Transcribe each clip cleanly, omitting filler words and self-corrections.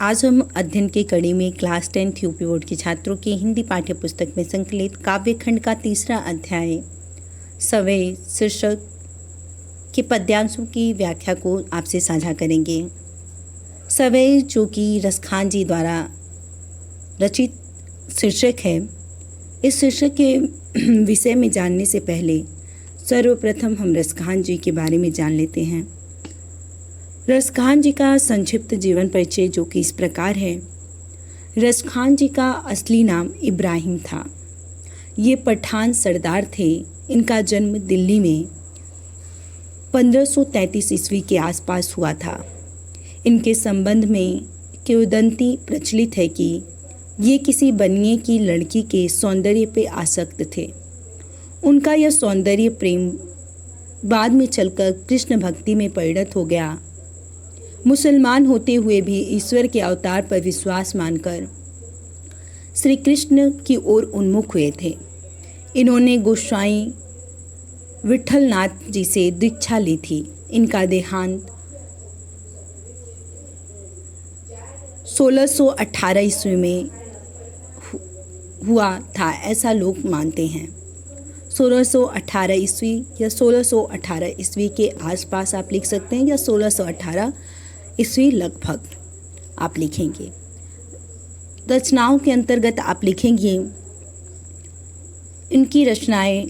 आज हम अध्ययन की कड़ी में क्लास 10 यूपी बोर्ड के छात्रों की हिंदी पाठ्य पुस्तक में संकलित काव्यखंड का तीसरा अध्याय सवै शीर्षक के पद्यांशों की व्याख्या को आपसे साझा करेंगे। सवै जो कि रसखान जी द्वारा रचित शीर्षक है। इस शीर्षक के विषय में जानने से पहले सर्वप्रथम हम रसखान जी के बारे में जान लेते हैं। रसखान जी का संक्षिप्त जीवन परिचय जो कि इस प्रकार है। रसखान जी का असली नाम इब्राहिम था। ये पठान सरदार थे। इनका जन्म दिल्ली में 1533 ईस्वी के आसपास हुआ था। इनके संबंध में किंवदंती प्रचलित है कि ये किसी बनिए की लड़की के सौंदर्य पे आसक्त थे। उनका यह सौंदर्य प्रेम बाद में चलकर कृष्ण भक्ति में परिणत हो गया। मुसलमान होते हुए भी ईश्वर के अवतार पर विश्वास मानकर श्री कृष्ण की ओर उन्मुख हुए थे। इन्होंने गोसाई विठलनाथ जी से दीक्षा ली थी। इनका देहांत 1618 ईस्वी में हुआ था, ऐसा लोग मानते हैं। 1618 ईस्वी या 1618 ईस्वी के आसपास आप लिख सकते हैं, या 1618 ईस्वी लगभग आप लिखेंगे। रचनाओं के अंतर्गत आप लिखेंगे इनकी रचनाएं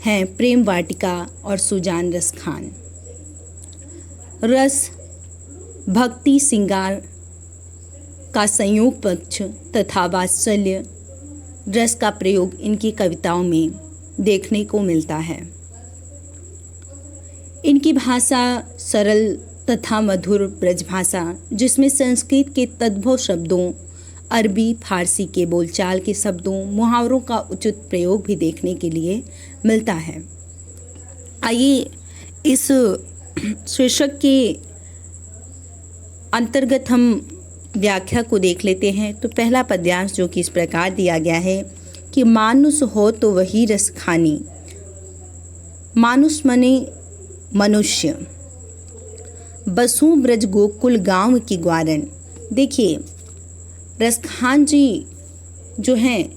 हैं प्रेम वाटिका और सुजान रसखान। रस भक्ति श्रृंगार का संयोग पक्ष तथा वात्सल्य रस का प्रयोग इनकी कविताओं में देखने को मिलता है। इनकी भाषा सरल तथा मधुर ब्रजभाषा, जिसमें संस्कृत के तद्भव शब्दों, अरबी फारसी के बोलचाल के शब्दों, मुहावरों का उचित प्रयोग भी देखने के लिए मिलता है। आइए इस शीर्षक के अंतर्गत हम व्याख्या को देख लेते हैं। तो पहला पद्यांश जो कि इस प्रकार दिया गया है कि मानुष हो तो वही रस खानी। मानुष मने मनुष्य, बसु ब्रज गोकुल गांव की ग्वारन। देखिए रसखान जी जो हैं,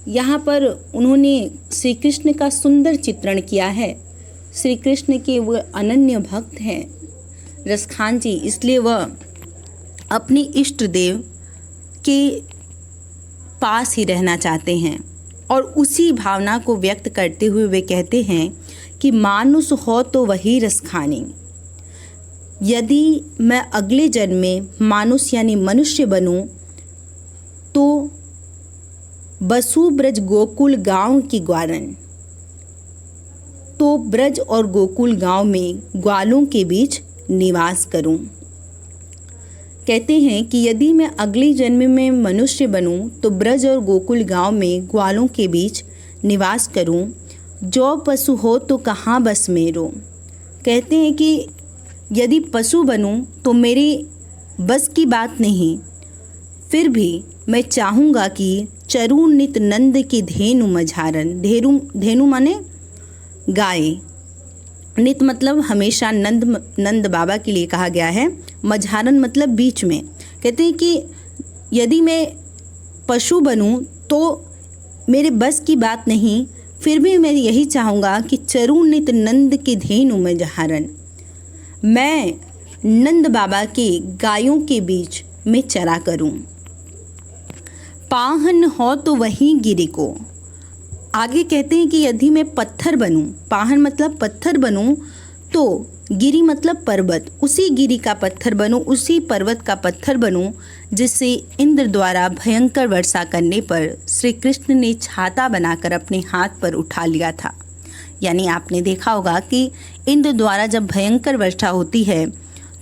यहाँ पर उन्होंने श्री कृष्ण का सुंदर चित्रण किया है। श्री कृष्ण के वह अनन्य भक्त हैं रसखान जी, इसलिए वह अपने इष्ट देव के पास ही रहना चाहते हैं और उसी भावना को व्यक्त करते हुए वे कहते हैं कि मानुष हो तो वही रस खानी। यदि मैं अगले जन्म में मानुष यानी मनुष्य बनूं तो बसु ब्रज गोकुल गांव की ग्वारन, तो ब्रज और गोकुल गांव में ग्वालों के बीच निवास करूं। कहते हैं कि यदि मैं अगले जन्म में मनुष्य बनूं तो ब्रज और गोकुल गांव में ग्वालों के बीच निवास करूं। जो पशु हो तो कहाँ बस मेरो। कहते हैं कि यदि पशु बनूं तो मेरी बस की बात नहीं, फिर भी मैं चाहूँगा कि चरू नित नंद की धेनु मझारन। धेनु माने गाय, नित मतलब हमेशा, नंद बाबा के लिए कहा गया है, मझारन मतलब बीच में। कहते हैं कि यदि मैं पशु बनूं तो मेरे बस की बात नहीं, फिर भी मैं यही चाहूँगा कि चरू नित नंद की धेनु मझारन, मैं नंद बाबा के गायों के बीच में चरा करूं। पाहन हो तो वहीं गिरी को। आगे कहते हैं कि यदि मैं पत्थर बनूं, पाहन मतलब पत्थर बनूं, तो गिरी मतलब पर्वत, उसी गिरी का पत्थर बनूं, उसी पर्वत का पत्थर बनूं जिससे इंद्र द्वारा भयंकर वर्षा करने पर श्री कृष्ण ने छाता बनाकर अपने हाथ पर उठा लिया था। यानी आपने देखा होगा कि इंद्र द्वारा जब भयंकर वर्षा होती है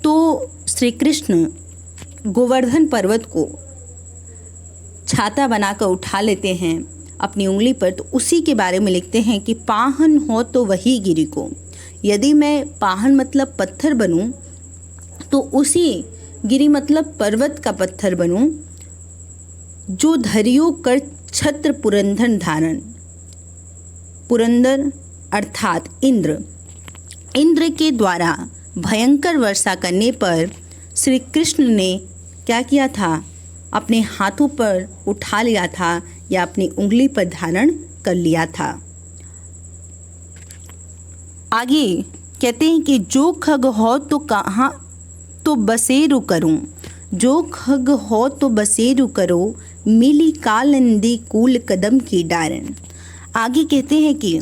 तो श्री कृष्ण गोवर्धन पर्वत को छाता बनाकर उठा लेते हैं अपनी उंगली पर। तो उसी के बारे में लिखते हैं कि पाहन हो तो वही गिरी को। यदि मैं पाहन मतलब पत्थर बनूं तो उसी गिरी मतलब पर्वत का पत्थर बनूं जो धरियो कर छत्र पुरंदर धारण। पुरंदर अर्थात इंद्र के द्वारा भयंकर वर्षा करने पर श्री कृष्ण ने क्या किया था, अपने हाथों पर उठा लिया था या अपनी उंगली पर धारण कर लिया था। आगे कहते हैं कि जो खग हो तो कहाँ तो बसेरु करूं, जो खग हो तो बसेरु करो, मिली कालिंदी कूल कदम की डारन। आगे कहते हैं कि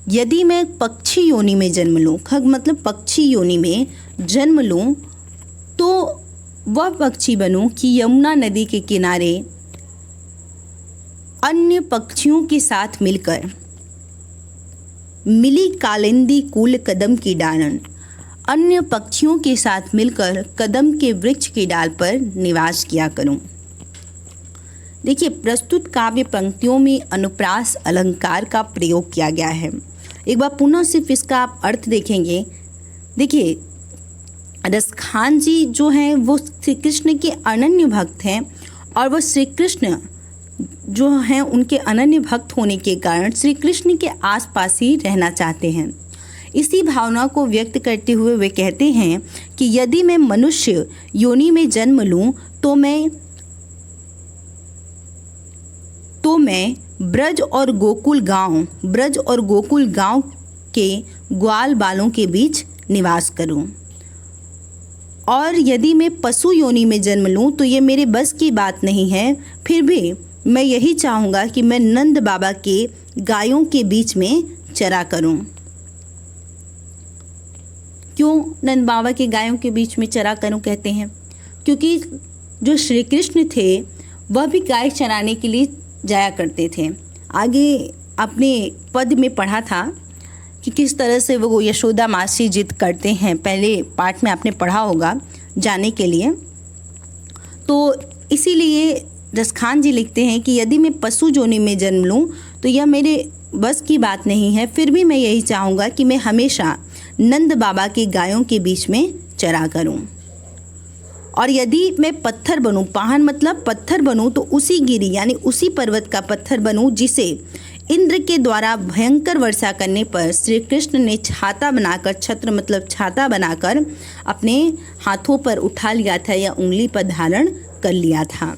यदि मैं पक्षी योनि में जन्म लूँ, खग मतलब पक्षी योनि में जन्म लूँ, तो वह पक्षी बनूं कि यमुना नदी के किनारे अन्य पक्षियों के साथ मिलकर मिली कालिंदी कूल कदम की डालन, अन्य पक्षियों के साथ मिलकर कदम के वृक्ष की डाल पर निवास किया करूं। देखिए, प्रस्तुत काव्य पंक्तियों में अनुप्रास अलंकार का प्रयोग किया गया है। एक बार पुनः सिर्फ इसका आप अर्थ देखेंगे। देखिए, रसखान जी जो हैं वो श्री कृष्ण के अनन्य भक्त हैं और वह श्री कृष्ण जो हैं उनके अनन्य भक्त होने के कारण श्री कृष्ण के आसपास ही रहना चाहते हैं। इसी भावना को व्यक्त करते हुए वे कहते हैं कि यदि मैं मनुष्य योनि में जन्म लूं तो मैं ब्रज और गोकुल गांव के ग्वाल बालों के बीच निवास करूं, और यदि मैं पशु योनि में जन्म लूं तो ये मेरे बस की बात नहीं है। फिर भी मैं यही चाहूँगा कि मैं नंद बाबा के गायों के बीच में चरा करूं। क्यों नंद बाबा के गायों के बीच में चरा करूं कहते हैं? क्योंकि जो श्री कृष्ण थे वह भी गाय चराने के लिए जाया करते थे। आगे अपने पद में पढ़ा था कि किस तरह से वो यशोदा माँ से जिद करते हैं। पहले पाठ में आपने पढ़ा होगा जाने के लिए। तो इसीलिए रसखान जी लिखते हैं कि यदि मैं पशु योनि में जन्म लूँ तो यह मेरे बस की बात नहीं है। फिर भी मैं यही चाहूँगा कि मैं हमेशा नंद बाबा के गायों के बीच में चरा करूँ। और यदि मैं पत्थर बनूँ, पाहन मतलब पत्थर बनूँ, तो उसी गिरी यानी उसी पर्वत का पत्थर बनूँ जिसे इंद्र के द्वारा भयंकर वर्षा करने पर श्री कृष्ण ने छाता बनाकर, छत्र मतलब छाता बनाकर अपने हाथों पर उठा लिया था या उंगली पर धारण कर लिया था।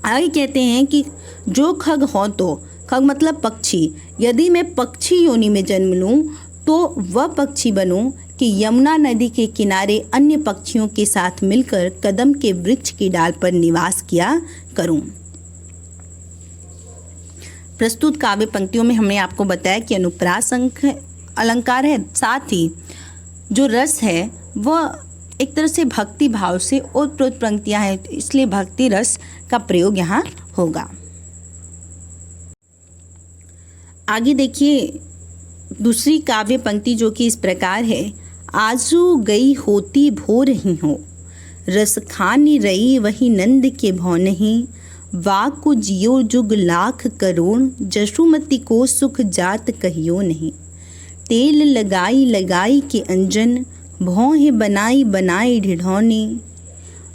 आगे कहते हैं कि जो खग हो तो, खग मतलब पक्षी, यदि मैं पक्षी योनि में जन्म लूँ तो वह पक्षी बनूं कि यमुना नदी के किनारे अन्य पक्षियों के साथ मिलकर कदम के वृक्ष की डाल पर निवास किया करूं। प्रस्तुत काव्य पंक्तियों में हमने आपको बताया कि अनुप्रास अलंकार है, साथ ही जो रस है वह एक तरह से भक्ति भाव से ओतप्रोत पंक्तियां हैं, इसलिए भक्ति रस का प्रयोग यहाँ होगा। आगे देखिए दूसरी काव्य पंक्ति जो कि इस प्रकार है। आजू गई होती भो रही हो, रस खानी रही वही नंद के भौ नहीं, वाक को जियो जुग लाख करोड़, जशुमती को सुख जात कहियो नहीं। तेल लगाई लगाई के अंजन, भौं बनाई बनाई ढिढौनी,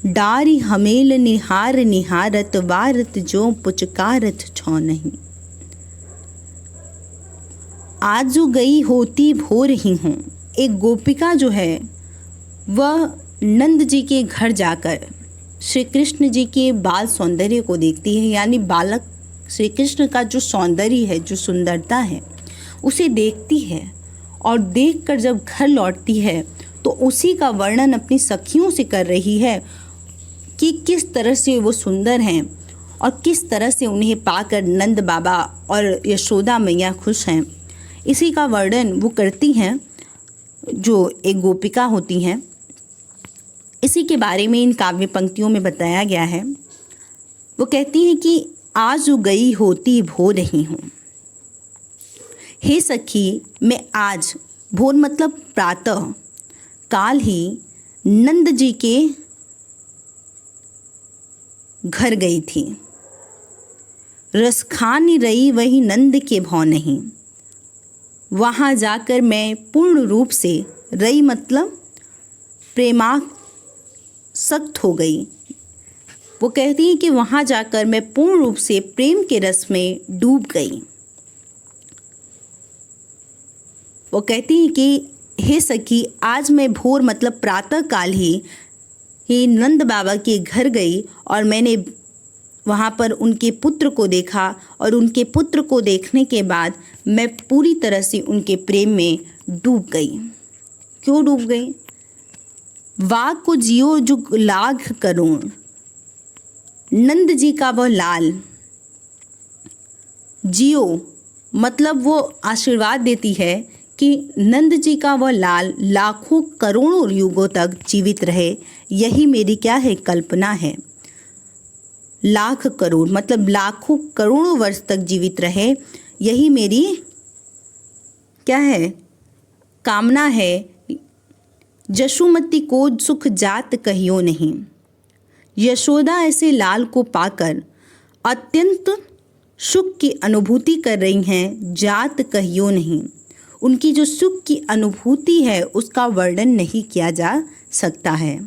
डारी हमेल निहार निहारत, वारत जो पुचकारत छौ नहीं। आजू गई होती भो रही हूँ, एक गोपिका जो है वह नंद जी के घर जाकर श्री कृष्ण जी के बाल सौंदर्य को देखती है, यानी बालक श्री कृष्ण का जो सौंदर्य है, जो सुंदरता है उसे देखती है, और देखकर जब घर लौटती है तो उसी का वर्णन अपनी सखियों से कर रही है कि किस तरह से वो सुंदर हैं और किस तरह से उन्हें पाकर नंद बाबा और यशोदा मैया खुश हैं। इसी का वर्णन वो करती हैं जो एक गोपिका होती हैं। इसी के बारे में इन काव्य पंक्तियों में बताया गया है। वो कहती हैं कि आज गई होती भो रही हूँ, हे सखी मैं आज, भोर मतलब प्रातः काल ही नंद जी के घर गई थी। रस खानी रही वही नंद के भौ नहीं, वहाँ जाकर मैं पूर्ण रूप से, रई मतलब प्रेमासक्त हो गई। वो कहती हैं कि वहाँ जाकर मैं पूर्ण रूप से प्रेम के रस में डूब गई। वो कहती हैं कि हे सखी, आज मैं भोर मतलब प्रातः काल ही नंद बाबा के घर गई और मैंने वहाँ पर उनके पुत्र को देखा और उनके पुत्र को देखने के बाद मैं पूरी तरह से उनके प्रेम में डूब गई। क्यों डूब गई? वाग को जियो जुग लाख करुण, नंद जी का वह लाल। जियो मतलब वो आशीर्वाद देती है कि नंद जी का वह लाल लाखों करोड़ों युगों तक जीवित रहे, यही मेरी क्या है? कल्पना है। लाख करोड़ मतलब लाखों करोड़ों वर्ष तक जीवित रहे, यही मेरी क्या है? कामना है। जशुमती को सुख जात कहियो नहीं, यशोदा ऐसे लाल को पाकर अत्यंत सुख की अनुभूति कर रही हैं, जात कहियो नहीं। उनकी जो सुख की अनुभूति है उसका वर्णन नहीं किया जा सकता है।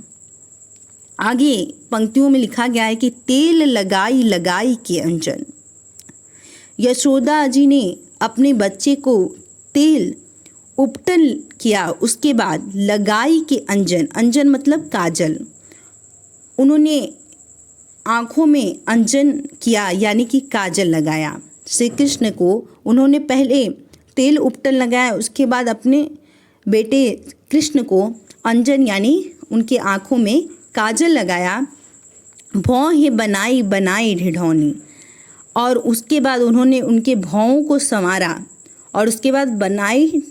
आगे पंक्तियों में लिखा गया है कि तेल लगाई लगाई के अंजन। यशोदा जी ने अपने बच्चे को तेल उपटन किया, उसके बाद लगाई के अंजन, अंजन मतलब काजल, उन्होंने आँखों में अंजन किया यानी कि काजल लगाया। श्री कृष्ण को उन्होंने पहले तेल उपटन लगाया, उसके बाद अपने बेटे कृष्ण को अंजन यानी उनके आँखों में काजल लगाया। भौं ही बनाई बनाई ढिढौनी, और उसके बाद उन्होंने उनके भौं को संवारा और उसके बाद बनाई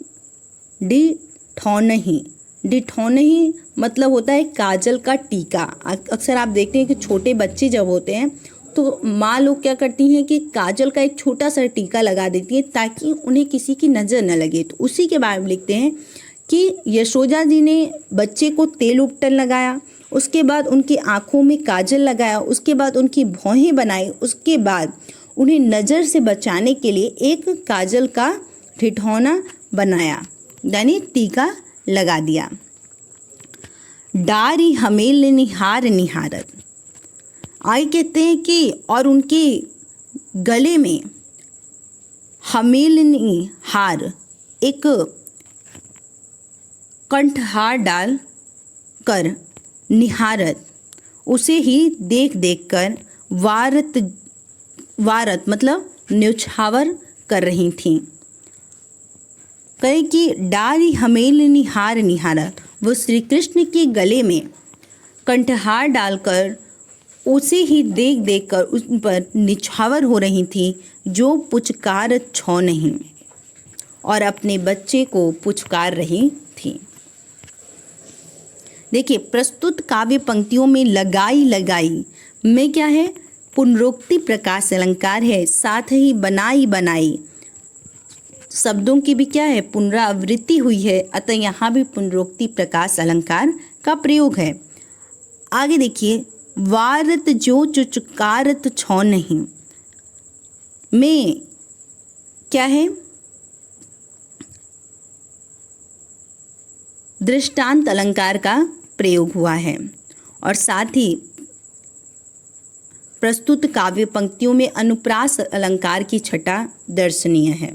डिठौनही। डिठौनही मतलब होता है काजल का टीका। अक्सर आप देखते हैं कि छोटे बच्चे जब होते हैं तो माँ लोग क्या करती हैं कि काजल का एक छोटा सा टीका लगा देती है ताकि उन्हें किसी की नज़र न लगे। तो उसी के बारे में लिखते हैं कि यशोदा जी ने बच्चे को तेल उपटन लगाया, उसके बाद उनकी आँखों में काजल लगाया, उसके बाद उनकी भौहें बनाई, उसके बाद उन्हें नज़र से बचाने के लिए एक काजल का ठिठौना बनाया यानी टीका लगा दिया। डारी हमेल निहार निहारत, आगे कहते हैं कि और उनके गले में हमेल निहार एक कंठहार डाल कर निहारत, उसे ही देख देख कर वारत मतलब न्यौछावर कर रही थीं। कहे कि डारी हमेल निहार निहारत, वो श्री कृष्ण के गले में कंठहार डालकर उसे ही देख देख कर उस पर निछावर हो रही थी, जो पुचकार छौ नहीं, और अपने बच्चे को पुचकार रही थी। देखिए, प्रस्तुत काव्य पंक्तियों में लगाई लगाई में क्या है? पुनरोक्ति प्रकाश अलंकार है, साथ ही बनाई बनाई शब्दों की भी क्या है? पुनरावृत्ति हुई है, अतः यहाँ भी पुनरोक्ति प्रकाश अलंकार का प्रयोग है। आगे देखिए, वारत जो चुचकारत छौ नहीं में क्या है? दृष्टांत अलंकार का प्रयोग हुआ है, और साथ ही प्रस्तुत काव्य पंक्तियों में अनुप्रास अलंकार की छटा दर्शनीय है।